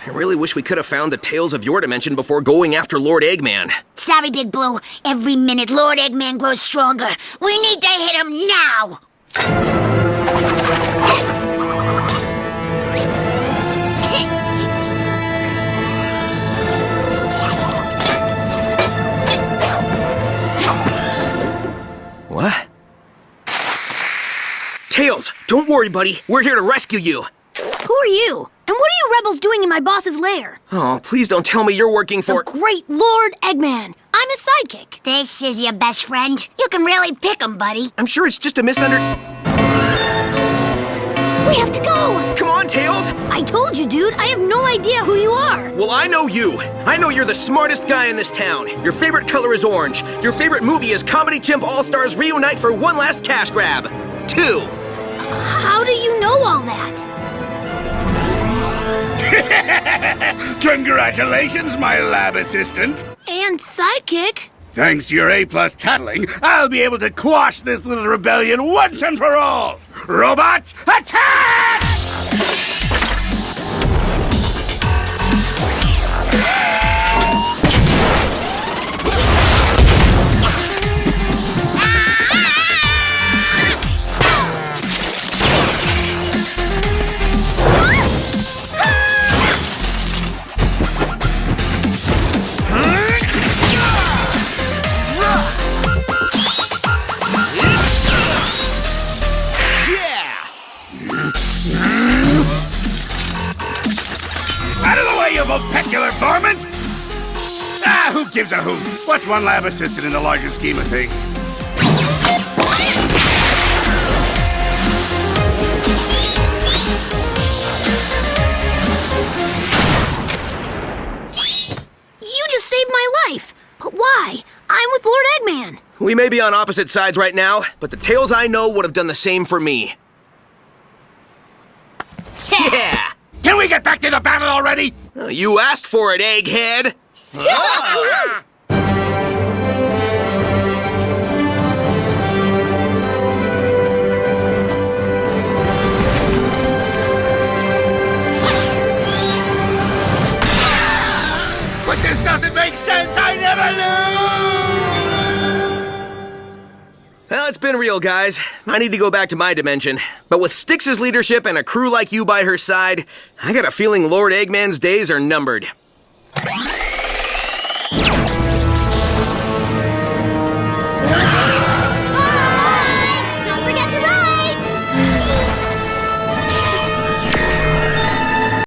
I really wish we could have found the Tales of your dimension before going after Lord Eggman. Sorry, Big Blue. Every minute Lord Eggman grows stronger. We need to hit him now! What? Tails, don't worry, buddy. We're here to rescue you. Who are you? And what are you rebels doing in my boss's lair? Oh, please don't tell me you're working for... The great Lord Eggman. I'm his sidekick. This is your best friend. You can really pick him, buddy. I'm sure it's just a We have to go! Come on, Tails! I told you, dude. I have no idea who you are. Well, I know you. I know you're the smartest guy in this town. Your favorite color is orange. Your favorite movie is Comedy Chimp All-Stars Reunite for one last cash grab. 2. How do you know all that? Congratulations, my lab assistant. And sidekick? Thanks to your A-plus tattling, I'll be able to quash this little rebellion once and for all. Robots, attack! You peculiar varmint! Ah, who gives a hoot? What's one lab assistant in the larger scheme of things? You just saved my life. But why? I'm with Lord Eggman. We may be on opposite sides right now, but the Tails I know would have done the same for me. Yeah! Can we get back to the battle already? You asked for it, Egghead! But this doesn't make sense! I never lose! Well, it's been real, guys. I need to go back to my dimension. But with Styx's leadership and a crew like you by her side, I got a feeling Lord Eggman's days are numbered.